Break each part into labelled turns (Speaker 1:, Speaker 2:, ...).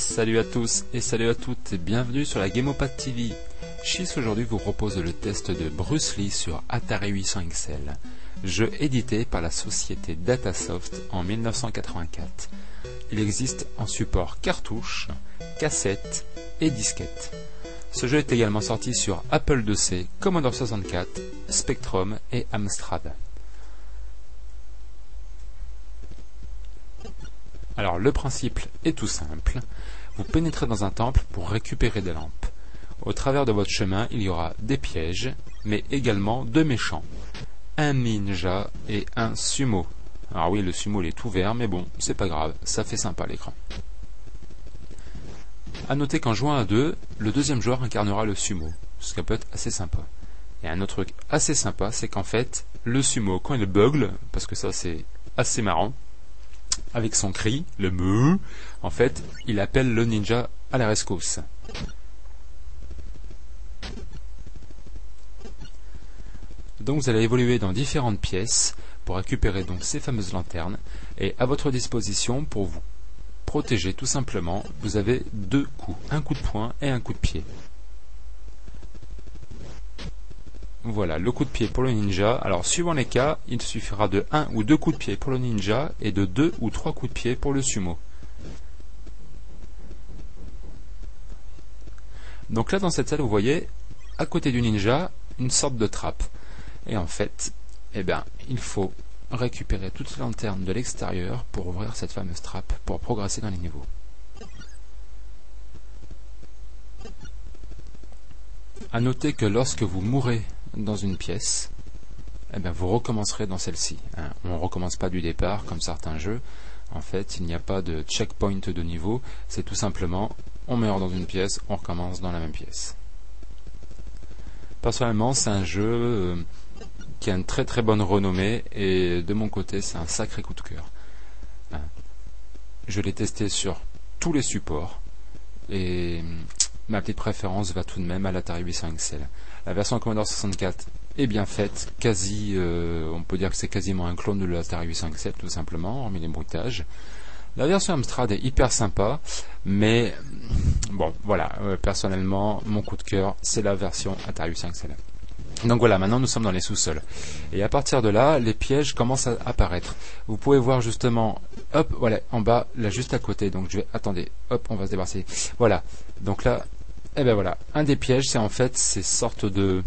Speaker 1: Salut à tous et salut à toutes et bienvenue sur la GameOpad TV. Chiss aujourd'hui vous propose le test de Bruce Lee sur Atari 800 XL, jeu édité par la société Datasoft en 1984. Il existe en support cartouche, cassette et disquette. Ce jeu est également sorti sur Apple IIc, Commodore 64, Spectrum et Amstrad. Alors le principe est tout simple, vous pénétrez dans un temple pour récupérer des lampes. Au travers de votre chemin, il y aura des pièges, mais également deux méchants, un ninja et un sumo. Alors oui, le sumo il est tout vert, mais bon, c'est pas grave, ça fait sympa à l'écran. A noter qu'en jouant à deux, le deuxième joueur incarnera le sumo, ce qui peut être assez sympa. Et un autre truc assez sympa, c'est qu'en fait, le sumo, quand il bugle, parce que ça c'est assez marrant, avec son cri, le meu, en fait, il appelle le ninja à la rescousse. Donc vous allez évoluer dans différentes pièces pour récupérer donc ces fameuses lanternes, et à votre disposition pour vous protéger tout simplement, vous avez deux coups, un coup de poing et un coup de pied. Voilà, le coup de pied pour le ninja. Alors suivant les cas, il suffira de 1 ou 2 coups de pied pour le ninja et de 2 ou 3 coups de pied pour le sumo. Donc là dans cette salle vous voyez, à côté du ninja, une sorte de trappe. Et en fait, il faut récupérer toutes les lanternes de l'extérieur pour ouvrir cette fameuse trappe, pour progresser dans les niveaux. A noter que lorsque vous mourrez dans une pièce, vous recommencerez dans celle-ci. On ne recommence pas du départ comme certains jeux. En fait, il n'y a pas de checkpoint de niveau. C'est tout simplement, on meurt dans une pièce, on recommence dans la même pièce. Personnellement, c'est un jeu qui a une très très bonne renommée et de mon côté, c'est un sacré coup de cœur. Je l'ai testé sur tous les supports et ma petite préférence va tout de même à l'Atari 800 XL. La version Commodore 64 est bien faite, on peut dire que c'est quasiment un clone de l'Atari 800 XL tout simplement, hormis les bruitages. La version Amstrad est hyper sympa, mais bon voilà, personnellement mon coup de cœur c'est la version Atari 800 XL. Donc voilà, maintenant nous sommes dans les sous-sols. Et à partir de là, les pièges commencent à apparaître. Vous pouvez voir justement, hop, voilà, en bas, là juste à côté. Donc je vais, attendez, hop, on va se débarrasser. Voilà, donc là, voilà, un des pièges, c'est en fait ces sortes de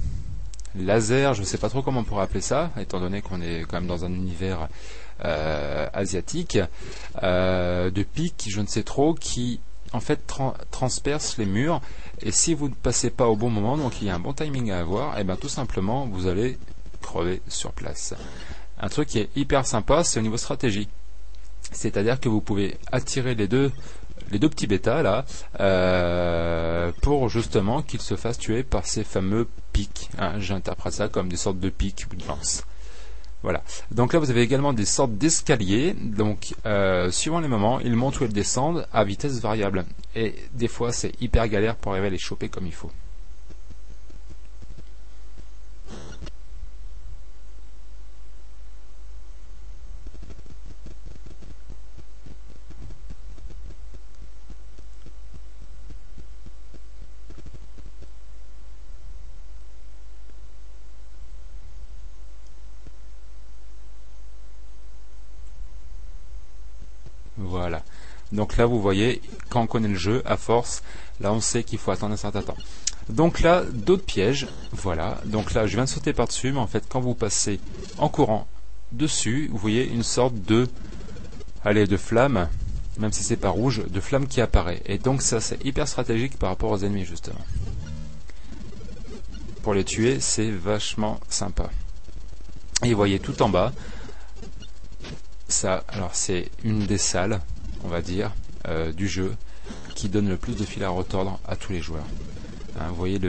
Speaker 1: lasers, je ne sais pas trop comment on pourrait appeler ça, étant donné qu'on est quand même dans un univers asiatique, de pics, je ne sais trop, qui en fait transperce les murs, et si vous ne passez pas au bon moment, donc il y a un bon timing à avoir, tout simplement vous allez crever sur place. Un truc qui est hyper sympa, c'est au niveau stratégie, c'est à dire que vous pouvez attirer les deux petits bêtas là, pour justement qu'ils se fassent tuer par ces fameux pics, j'interprète ça comme des sortes de pics ou de lances. Voilà. Donc là vous avez également des sortes d'escaliers, donc suivant les moments, ils montent ou ils descendent à vitesse variable. Et des fois c'est hyper galère pour arriver à les choper comme il faut. Voilà. Donc là vous voyez, quand on connaît le jeu, à force, là on sait qu'il faut attendre un certain temps. Donc là, d'autres pièges, voilà. Donc là je viens de sauter par dessus, mais en fait quand vous passez en courant dessus, vous voyez une sorte de flamme, même si c'est pas rouge, de flamme qui apparaît. Et donc ça c'est hyper stratégique par rapport aux ennemis justement. Pour les tuer, c'est vachement sympa. Et vous voyez tout en bas, ça, alors c'est une des salles, on va dire, du jeu qui donne le plus de fil à retordre à tous les joueurs. Vous voyez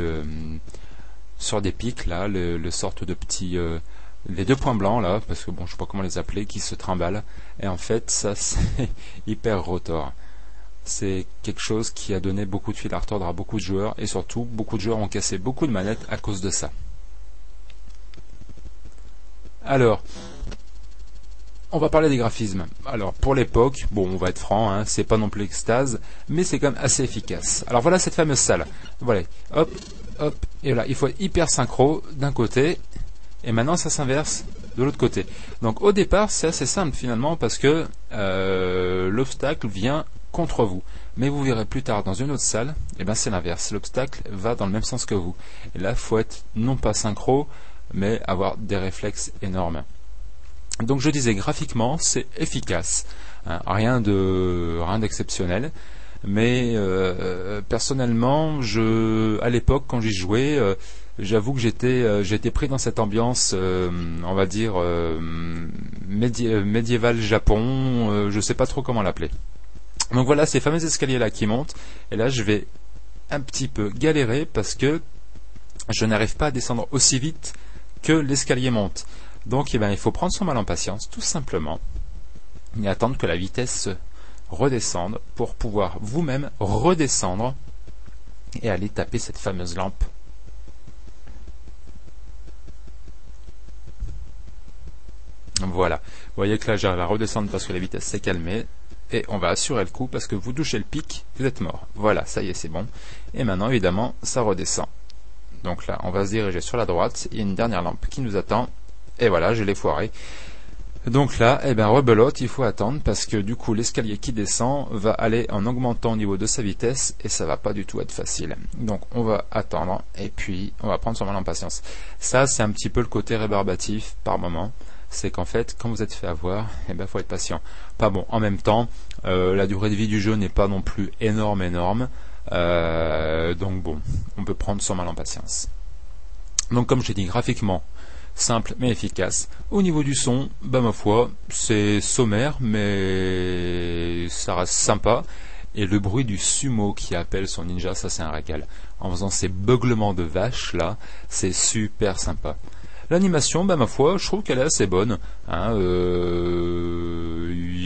Speaker 1: sur des pics là, le sorte de petits, les deux points blancs là, parce que bon, je sais pas comment les appeler, qui se trimballent. Et en fait, ça c'est hyper retors. C'est quelque chose qui a donné beaucoup de fil à retordre à beaucoup de joueurs, et surtout beaucoup de joueurs ont cassé beaucoup de manettes à cause de ça. Alors, on va parler des graphismes. Alors pour l'époque, bon, on va être franc, hein, c'est pas non plus l'extase, mais c'est quand même assez efficace. Alors voilà cette fameuse salle. Voilà, hop, hop, et là, il faut être hyper synchro d'un côté, et maintenant ça s'inverse de l'autre côté. Donc au départ, c'est assez simple finalement parce que l'obstacle vient contre vous. Mais vous verrez plus tard dans une autre salle, et ben c'est l'inverse. L'obstacle va dans le même sens que vous. Et là, il faut être non pas synchro, mais avoir des réflexes énormes. Donc je disais, graphiquement, c'est efficace. Hein, rien d'exceptionnel. Mais personnellement, à l'époque, quand j'y jouais, j'avoue que j'étais pris dans cette ambiance, on va dire, médiévale Japon, je sais pas trop comment l'appeler. Donc voilà ces fameux escaliers là qui montent, et là je vais un petit peu galérer parce que je n'arrive pas à descendre aussi vite que l'escalier monte. Donc il faut prendre son mal en patience, tout simplement, et attendre que la vitesse redescende pour pouvoir vous-même redescendre et aller taper cette fameuse lampe. Voilà, vous voyez que là j'arrive à redescendre parce que la vitesse s'est calmée. Et on va assurer le coup parce que vous touchez le pic, vous êtes mort. Voilà, ça y est, c'est bon. Et maintenant, évidemment, ça redescend. Donc là, on va se diriger sur la droite. Il y a une dernière lampe qui nous attend. Et voilà, je l'ai foiré. Donc là, rebelote, il faut attendre parce que du coup, l'escalier qui descend va aller en augmentant au niveau de sa vitesse et ça va pas du tout être facile. Donc on va attendre et puis on va prendre son mal en patience. Ça, c'est un petit peu le côté rébarbatif par moment. C'est qu'en fait, quand vous êtes fait avoir, faut être patient. Pas bon. En même temps, la durée de vie du jeu n'est pas non plus énorme. Donc bon, on peut prendre son mal en patience. Donc comme j'ai dit, graphiquement, simple mais efficace. Au niveau du son, ma foi, c'est sommaire, mais ça reste sympa. Et le bruit du sumo qui appelle son ninja, ça c'est un régal. En faisant ces beuglements de vache là, c'est super sympa. L'animation, ma foi, je trouve qu'elle est assez bonne. Hein,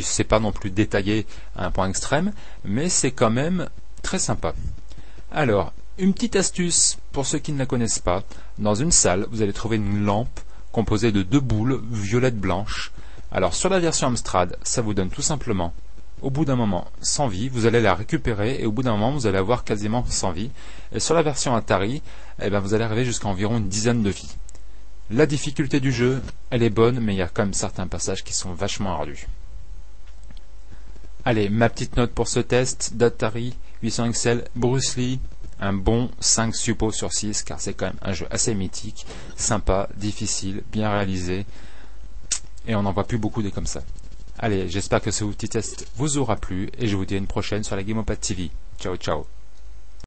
Speaker 1: c'est pas non plus détaillé à un point extrême, mais c'est quand même très sympa. Alors, une petite astuce pour ceux qui ne la connaissent pas. Dans une salle, vous allez trouver une lampe composée de 2 boules violettes blanches. Alors, sur la version Amstrad, ça vous donne tout simplement, au bout d'un moment, 100 vies. Vous allez la récupérer et au bout d'un moment, vous allez avoir quasiment 100 vies. Et sur la version Atari, vous allez arriver jusqu'à environ une dizaine de vies. La difficulté du jeu, elle est bonne, mais il y a quand même certains passages qui sont vachement ardus. Allez, ma petite note pour ce test d'Atari 800 XL, Bruce Lee, un bon 5 suppos sur 6, car c'est quand même un jeu assez mythique, sympa, difficile, bien réalisé, et on n'en voit plus beaucoup des comme ça. Allez, j'espère que ce petit test vous aura plu, et je vous dis à une prochaine sur la GameOpad TV. Ciao, ciao.